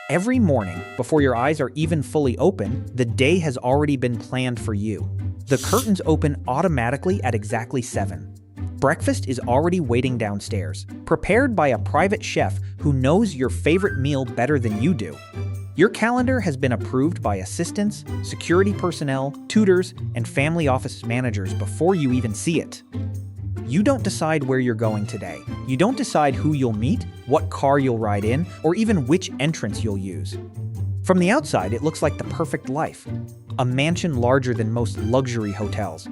Every morning, before your eyes are even fully open, the day has already been planned for you. The curtains open automatically at exactly 7. Breakfast is already waiting downstairs, prepared by a private chef who knows your favorite meal better than you do. Your calendar has been approved by assistants, security personnel, tutors, and family office managers before you even see it. You don't decide where you're going today. You don't decide who you'll meet, what car you'll ride in, or even which entrance you'll use. From the outside, it looks like the perfect life. A mansion larger than most luxury hotels.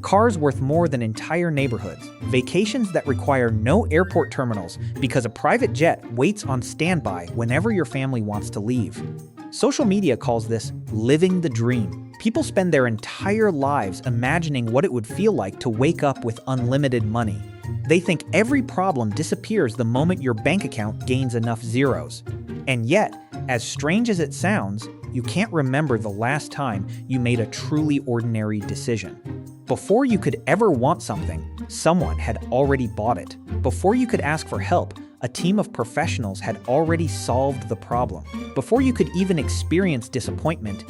Cars worth more than entire neighborhoods. Vacations that require no airport terminals because a private jet waits on standby whenever your family wants to leave. Social media calls this living the dream. People spend their entire lives imagining what it would feel like to wake up with unlimited money. They think every problem disappears the moment your bank account gains enough zeros. And yet, as strange as it sounds, you can't remember the last time you made a truly ordinary decision. Before you could ever want something, someone had already bought it. Before you could ask for help, a team of professionals had already solved the problem. Before you could even experience disappointment,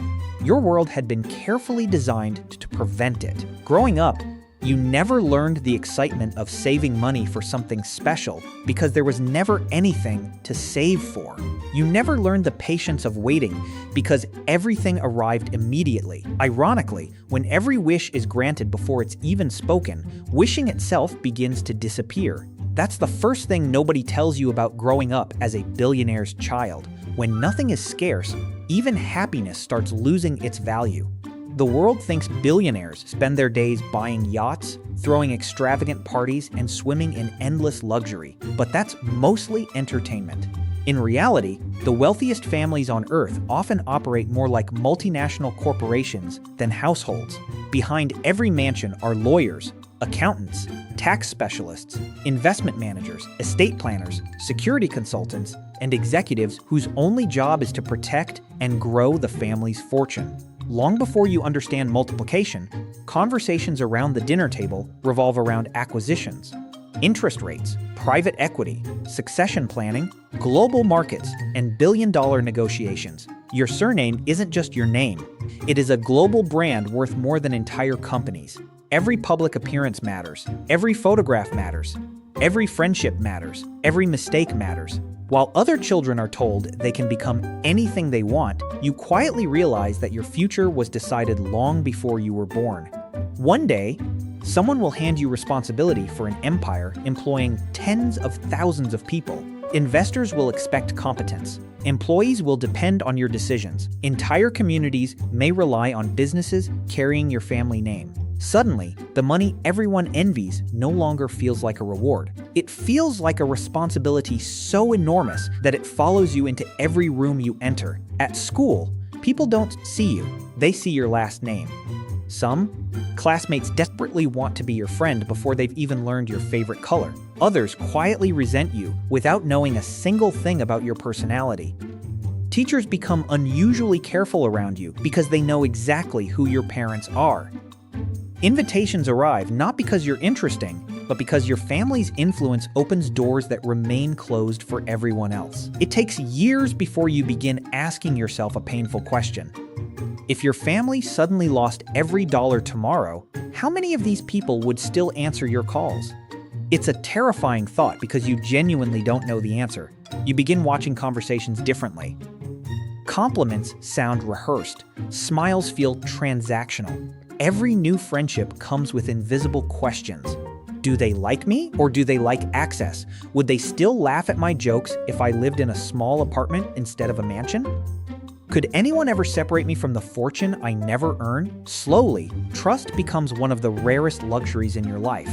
your world had been carefully designed to prevent it. Growing up, you never learned the excitement of saving money for something special because there was never anything to save for. You never learned the patience of waiting because everything arrived immediately. Ironically, when every wish is granted before it's even spoken, wishing itself begins to disappear. That's the first thing nobody tells you about growing up as a billionaire's child. When nothing is scarce, even happiness starts losing its value. The world thinks billionaires spend their days buying yachts, throwing extravagant parties, and swimming in endless luxury, but that's mostly entertainment. In reality, the wealthiest families on Earth often operate more like multinational corporations than households. Behind every mansion are lawyers, accountants, tax specialists, investment managers, estate planners, security consultants, and executives whose only job is to protect and grow the family's fortune. Long before you understand multiplication, conversations around the dinner table revolve around acquisitions, interest rates, private equity, succession planning, global markets, and billion-dollar negotiations. Your surname isn't just your name. It is a global brand worth more than entire companies. Every public appearance matters. Every photograph matters. Every friendship matters. Every mistake matters. While other children are told they can become anything they want, you quietly realize that your future was decided long before you were born. One day, someone will hand you responsibility for an empire employing tens of thousands of people. Investors will expect competence. Employees will depend on your decisions. Entire communities may rely on businesses carrying your family name. Suddenly, the money everyone envies no longer feels like a reward. It feels like a responsibility so enormous that it follows you into every room you enter. At school, people don't see you, they see your last name. Some classmates desperately want to be your friend before they've even learned your favorite color. Others quietly resent you without knowing a single thing about your personality. Teachers become unusually careful around you because they know exactly who your parents are. Invitations arrive not because you're interesting, but because your family's influence opens doors that remain closed for everyone else. It takes years before you begin asking yourself a painful question. If your family suddenly lost every dollar tomorrow, how many of these people would still answer your calls? It's a terrifying thought because you genuinely don't know the answer. You begin watching conversations differently. Compliments sound rehearsed. Smiles feel transactional. Every new friendship comes with invisible questions. Do they like me or do they like access? Would they still laugh at my jokes if I lived in a small apartment instead of a mansion? Could anyone ever separate me from the fortune I never earn? Slowly, trust becomes one of the rarest luxuries in your life.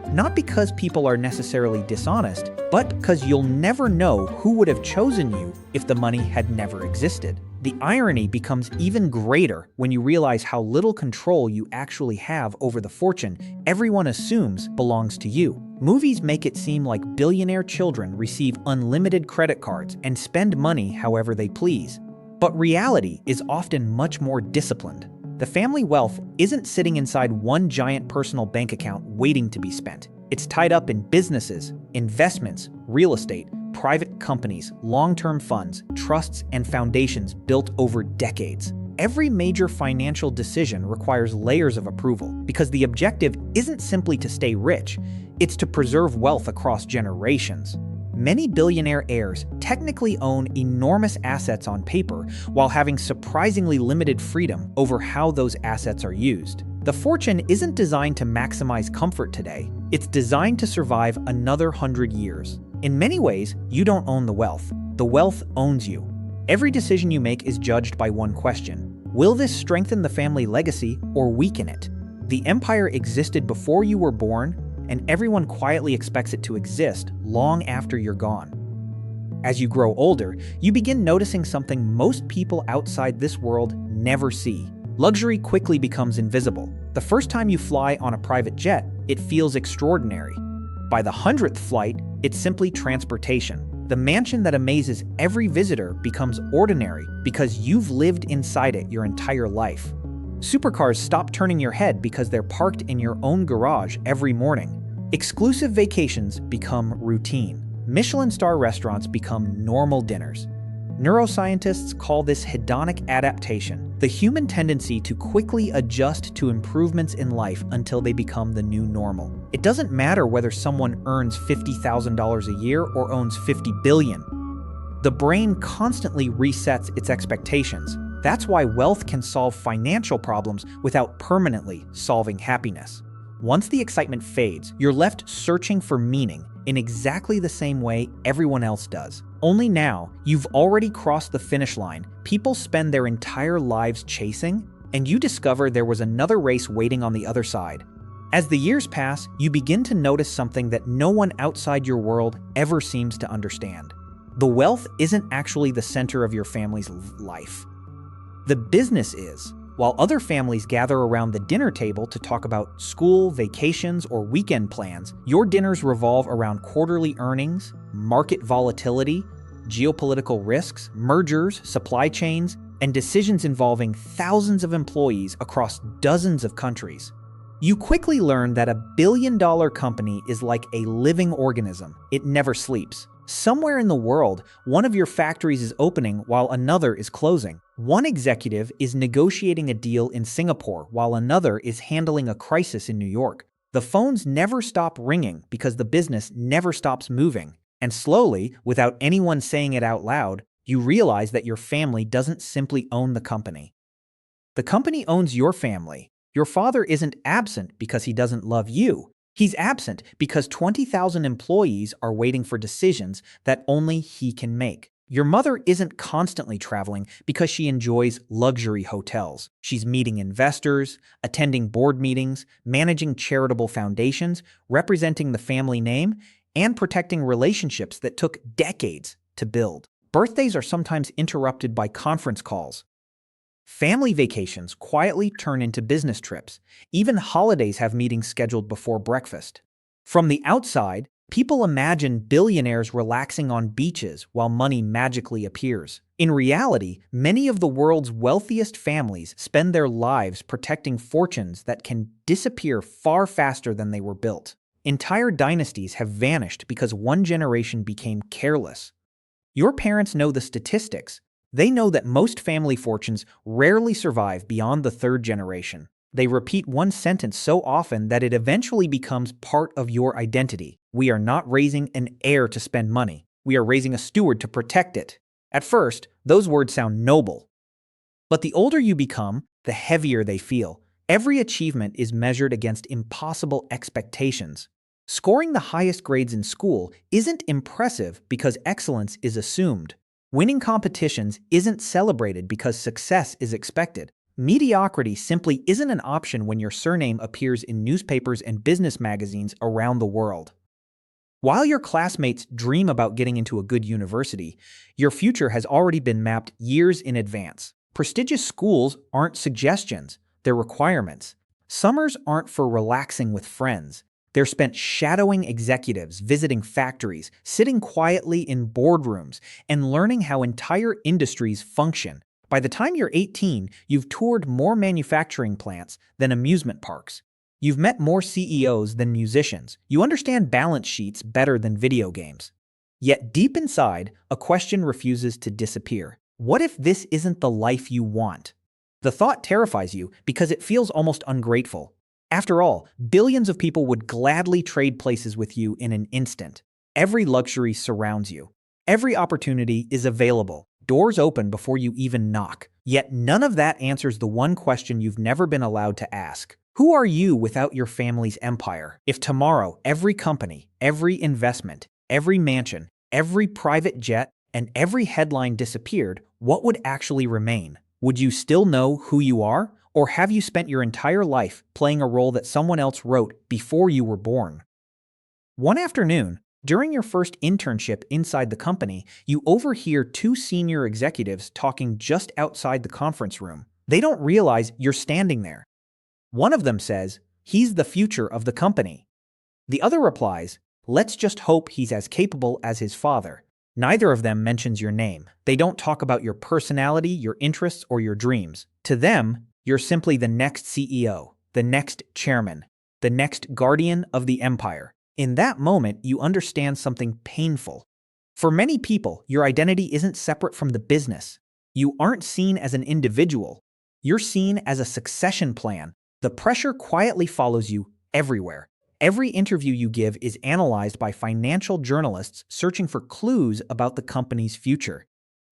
Not because people are necessarily dishonest, but because you'll never know who would have chosen you if the money had never existed. The irony becomes even greater when you realize how little control you actually have over the fortune everyone assumes belongs to you. Movies make it seem like billionaire children receive unlimited credit cards and spend money however they please. But reality is often much more disciplined. The family wealth isn't sitting inside one giant personal bank account waiting to be spent. It's tied up in businesses, investments, real estate, private companies, long-term funds, trusts, and foundations built over decades. Every major financial decision requires layers of approval because the objective isn't simply to stay rich, it's to preserve wealth across generations. Many billionaire heirs technically own enormous assets on paper while having surprisingly limited freedom over how those assets are used. The fortune isn't designed to maximize comfort today, it's designed to survive another 100 years. In many ways, you don't own the wealth owns you. Every decision you make is judged by one question. Will this strengthen the family legacy or weaken it? The empire existed before you were born, and everyone quietly expects it to exist long after you're gone. As you grow older, you begin noticing something most people outside this world never see. Luxury quickly becomes invisible. The first time you fly on a private jet, it feels extraordinary. By the 100th flight, it's simply transportation. The mansion that amazes every visitor becomes ordinary because you've lived inside it your entire life. Supercars stop turning your head because they're parked in your own garage every morning. Exclusive vacations become routine. Michelin star restaurants become normal dinners. Neuroscientists call this hedonic adaptation, the human tendency to quickly adjust to improvements in life until they become the new normal. It doesn't matter whether someone earns $50,000 a year or owns $50 billion. The brain constantly resets its expectations. That's why wealth can solve financial problems without permanently solving happiness. Once the excitement fades, you're left searching for meaning in exactly the same way everyone else does. Only now, you've already crossed the finish line. People spend their entire lives chasing, and you discover there was another race waiting on the other side. As the years pass, you begin to notice something that no one outside your world ever seems to understand. The wealth isn't actually the center of your family's life. The business is. While other families gather around the dinner table to talk about school, vacations, or weekend plans, your dinners revolve around quarterly earnings, market volatility, geopolitical risks, mergers, supply chains, and decisions involving thousands of employees across dozens of countries. You quickly learn that a billion-dollar company is like a living organism. It never sleeps. Somewhere in the world, one of your factories is opening while another is closing. One executive is negotiating a deal in Singapore while another is handling a crisis in New York. The phones never stop ringing because the business never stops moving. And slowly, without anyone saying it out loud, you realize that your family doesn't simply own the company. The company owns your family. Your father isn't absent because he doesn't love you. He's absent because 20,000 employees are waiting for decisions that only he can make. Your mother isn't constantly traveling because she enjoys luxury hotels. She's meeting investors, attending board meetings, managing charitable foundations, representing the family name, and protecting relationships that took decades to build. Birthdays are sometimes interrupted by conference calls. Family vacations quietly turn into business trips. Even holidays have meetings scheduled before breakfast. From the outside, people imagine billionaires relaxing on beaches while money magically appears. In reality, many of the world's wealthiest families spend their lives protecting fortunes that can disappear far faster than they were built. Entire dynasties have vanished because one generation became careless. Your parents know the statistics. They know that most family fortunes rarely survive beyond the third generation. They repeat one sentence so often that it eventually becomes part of your identity. We are not raising an heir to spend money. We are raising a steward to protect it. At first, those words sound noble. But the older you become, the heavier they feel. Every achievement is measured against impossible expectations. Scoring the highest grades in school isn't impressive because excellence is assumed. Winning competitions isn't celebrated because success is expected. Mediocrity simply isn't an option when your surname appears in newspapers and business magazines around the world. While your classmates dream about getting into a good university, your future has already been mapped years in advance. Prestigious schools aren't suggestions, they're requirements. Summers aren't for relaxing with friends. They're spent shadowing executives, visiting factories, sitting quietly in boardrooms, and learning how entire industries function. By the time you're 18, you've toured more manufacturing plants than amusement parks. You've met more CEOs than musicians. You understand balance sheets better than video games. Yet deep inside, a question refuses to disappear. What if this isn't the life you want? The thought terrifies you because it feels almost ungrateful. After all, billions of people would gladly trade places with you in an instant. Every luxury surrounds you. Every opportunity is available. Doors open before you even knock. Yet none of that answers the one question you've never been allowed to ask. Who are you without your family's empire? If tomorrow every company, every investment, every mansion, every private jet, and every headline disappeared, what would actually remain? Would you still know who you are? Or have you spent your entire life playing a role that someone else wrote before you were born? One afternoon, during your first internship inside the company, you overhear two senior executives talking just outside the conference room. They don't realize you're standing there. One of them says, "He's the future of the company." The other replies, "Let's just hope he's as capable as his father." Neither of them mentions your name. They don't talk about your personality, your interests, or your dreams. To them, you're simply the next CEO, the next chairman, the next guardian of the empire. In that moment, you understand something painful. For many people, your identity isn't separate from the business. You aren't seen as an individual. You're seen as a succession plan. The pressure quietly follows you everywhere. Every interview you give is analyzed by financial journalists searching for clues about the company's future.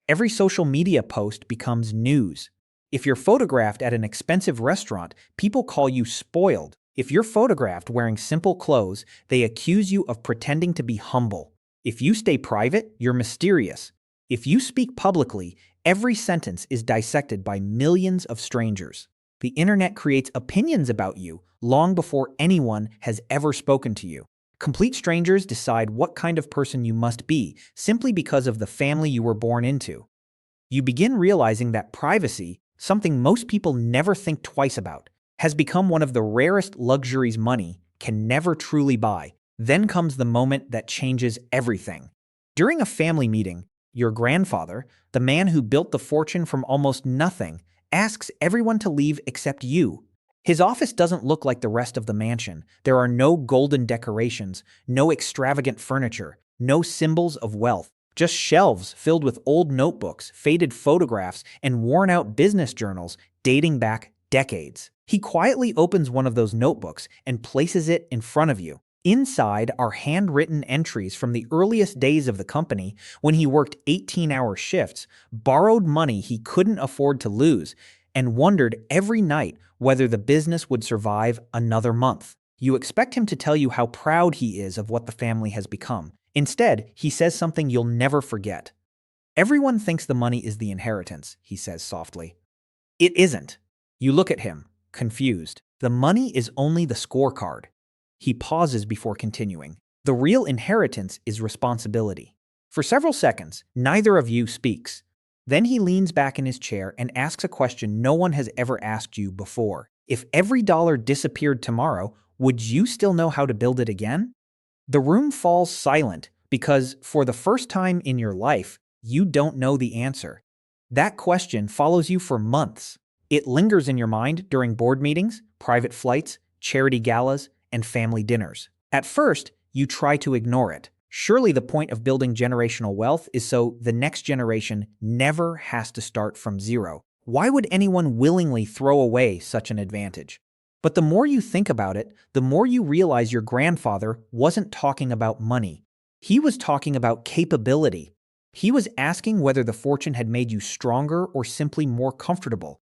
Every social media post becomes news. If you're photographed at an expensive restaurant, people call you spoiled. If you're photographed wearing simple clothes, they accuse you of pretending to be humble. If you stay private, you're mysterious. If you speak publicly, every sentence is dissected by millions of strangers. The internet creates opinions about you long before anyone has ever spoken to you. Complete strangers decide what kind of person you must be simply because of the family you were born into. You begin realizing that privacy, something most people never think twice about, has become one of the rarest luxuries money can never truly buy. Then comes the moment that changes everything. During a family meeting, your grandfather, the man who built the fortune from almost nothing, asks everyone to leave except you. His office doesn't look like the rest of the mansion. There are no golden decorations, no extravagant furniture, no symbols of wealth, just shelves filled with old notebooks, faded photographs, and worn-out business journals dating back decades. He quietly opens one of those notebooks and places it in front of you. Inside are handwritten entries from the earliest days of the company when he worked 18-hour shifts, borrowed money he couldn't afford to lose, and wondered every night whether the business would survive another month. You expect him to tell you how proud he is of what the family has become. Instead, he says something you'll never forget. "Everyone thinks the money is the inheritance," he says softly. "It isn't." You look at him, confused. "The money is only the scorecard." He pauses before continuing. "The real inheritance is responsibility." For several seconds, neither of you speaks. Then he leans back in his chair and asks a question no one has ever asked you before. If every dollar disappeared tomorrow, would you still know how to build it again? The room falls silent because, for the first time in your life, you don't know the answer. That question follows you for months. It lingers in your mind during board meetings, private flights, charity galas, and family dinners. At first, you try to ignore it. Surely the point of building generational wealth is so the next generation never has to start from zero. Why would anyone willingly throw away such an advantage? But the more you think about it, the more you realize your grandfather wasn't talking about money. He was talking about capability. He was asking whether the fortune had made you stronger or simply more comfortable.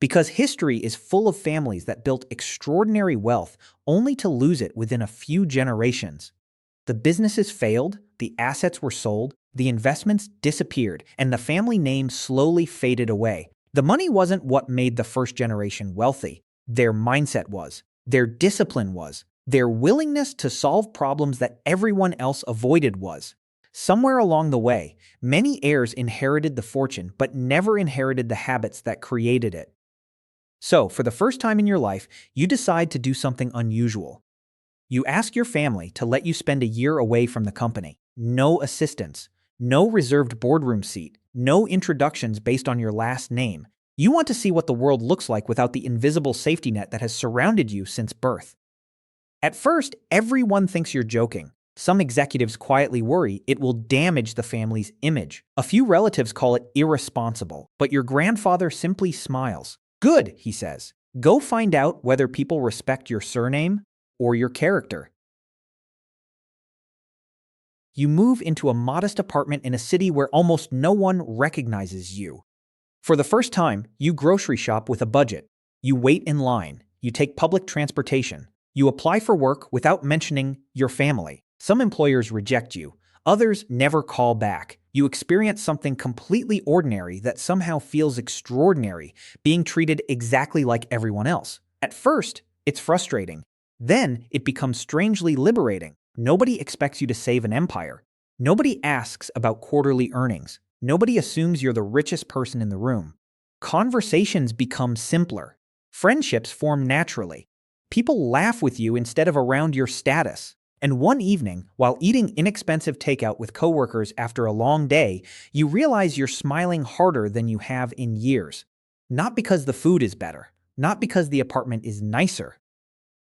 Because history is full of families that built extraordinary wealth only to lose it within a few generations. The businesses failed, the assets were sold, the investments disappeared, and the family name slowly faded away. The money wasn't what made the first generation wealthy. Their mindset was, their discipline was, their willingness to solve problems that everyone else avoided was. Somewhere along the way, many heirs inherited the fortune but never inherited the habits that created it. So, for the first time in your life, you decide to do something unusual. You ask your family to let you spend a year away from the company. No assistance, no reserved boardroom seat, no introductions based on your last name. You want to see what the world looks like without the invisible safety net that has surrounded you since birth. At first, everyone thinks you're joking. Some executives quietly worry it will damage the family's image. A few relatives call it irresponsible, but your grandfather simply smiles. Good, he says. Go find out whether people respect your surname or your character. You move into a modest apartment in a city where almost no one recognizes you. For the first time, you grocery shop with a budget. You wait in line. You take public transportation. You apply for work without mentioning your family. Some employers reject you. Others never call back. You experience something completely ordinary that somehow feels extraordinary, being treated exactly like everyone else. At first, it's frustrating. Then, it becomes strangely liberating. Nobody expects you to save an empire. Nobody asks about quarterly earnings. Nobody assumes you're the richest person in the room. Conversations become simpler. Friendships form naturally. People laugh with you instead of around your status. And one evening, while eating inexpensive takeout with coworkers after a long day, you realize you're smiling harder than you have in years. Not because the food is better, not because the apartment is nicer,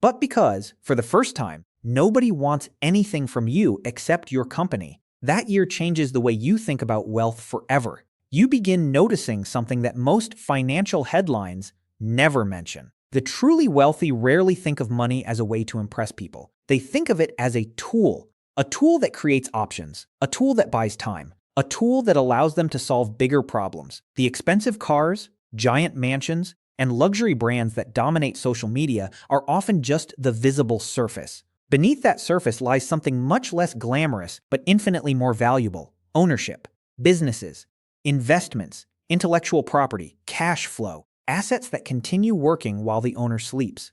but because, for the first time, nobody wants anything from you except your company. That year changes the way you think about wealth forever. You begin noticing something that most financial headlines never mention. The truly wealthy rarely think of money as a way to impress people. They think of it as a tool that creates options, a tool that buys time, a tool that allows them to solve bigger problems. The expensive cars, giant mansions, and luxury brands that dominate social media are often just the visible surface. Beneath that surface lies something much less glamorous but infinitely more valuable: ownership, businesses, investments, intellectual property, cash flow, assets that continue working while the owner sleeps.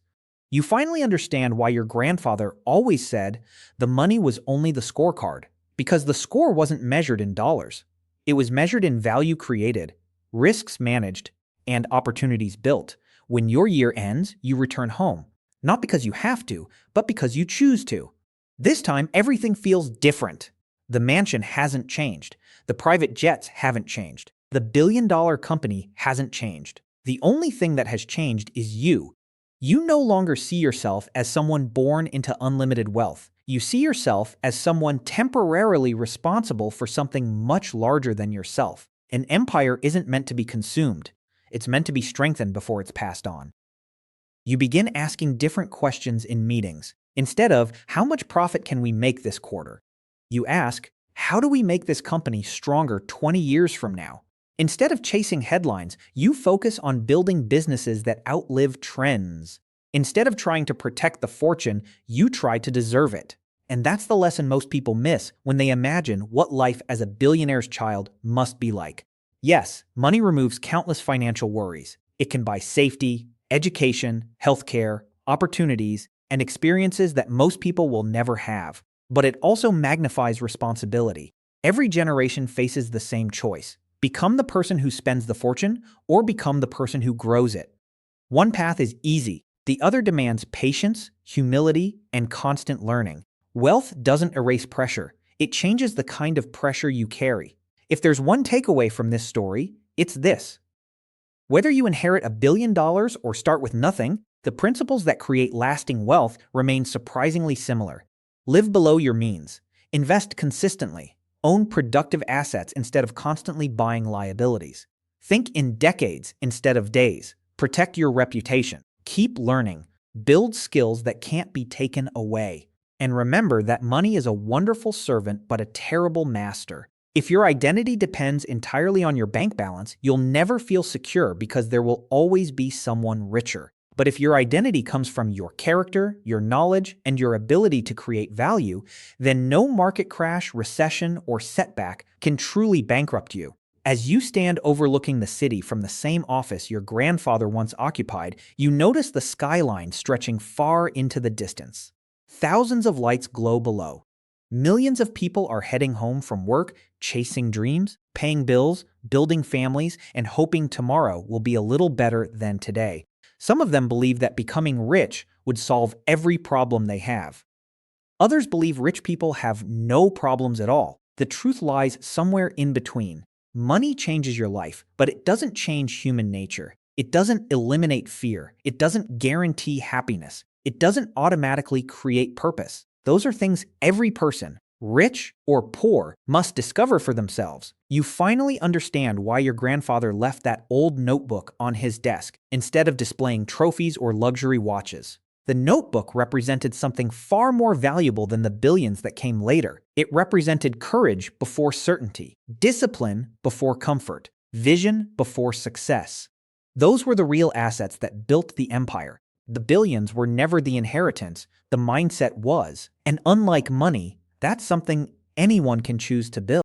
You finally understand why your grandfather always said the money was only the scorecard, because the score wasn't measured in dollars. It was measured in value created, risks managed, and opportunities built. When your year ends, you return home, not because you have to, but because you choose to. This time, everything feels different. The mansion hasn't changed. The private jets haven't changed. The billion-dollar company hasn't changed. The only thing that has changed is you. You no longer see yourself as someone born into unlimited wealth. You see yourself as someone temporarily responsible for something much larger than yourself. An empire isn't meant to be consumed. It's meant to be strengthened before it's passed on. You begin asking different questions in meetings. Instead of, how much profit can we make this quarter? You ask, how do we make this company stronger 20 years from now? Instead of chasing headlines, you focus on building businesses that outlive trends. Instead of trying to protect the fortune, you try to deserve it. And that's the lesson most people miss when they imagine what life as a billionaire's child must be like. Yes, money removes countless financial worries. It can buy safety, education, healthcare, opportunities, and experiences that most people will never have. But it also magnifies responsibility. Every generation faces the same choice: become the person who spends the fortune or become the person who grows it. One path is easy. The other demands patience, humility, and constant learning. Wealth doesn't erase pressure. It changes the kind of pressure you carry. If there's one takeaway from this story, it's this. Whether you inherit $1 billion or start with nothing, the principles that create lasting wealth remain surprisingly similar. Live below your means. Invest consistently. Own productive assets instead of constantly buying liabilities. Think in decades instead of days. Protect your reputation. Keep learning. Build skills that can't be taken away. And remember that money is a wonderful servant but a terrible master. If your identity depends entirely on your bank balance, you'll never feel secure because there will always be someone richer. But if your identity comes from your character, your knowledge, and your ability to create value, then no market crash, recession, or setback can truly bankrupt you. As you stand overlooking the city from the same office your grandfather once occupied, you notice the skyline stretching far into the distance. Thousands of lights glow below. Millions of people are heading home from work, chasing dreams, paying bills, building families, and hoping tomorrow will be a little better than today. Some of them believe that becoming rich would solve every problem they have. Others believe rich people have no problems at all. The truth lies somewhere in between. Money changes your life, but it doesn't change human nature. It doesn't eliminate fear. It doesn't guarantee happiness. It doesn't automatically create purpose. Those are things every person, rich or poor, must discover for themselves. You finally understand why your grandfather left that old notebook on his desk instead of displaying trophies or luxury watches. The notebook represented something far more valuable than the billions that came later. It represented courage before certainty, discipline before comfort, vision before success. Those were the real assets that built the empire. The billions were never the inheritance, the mindset was. And unlike money, that's something anyone can choose to build.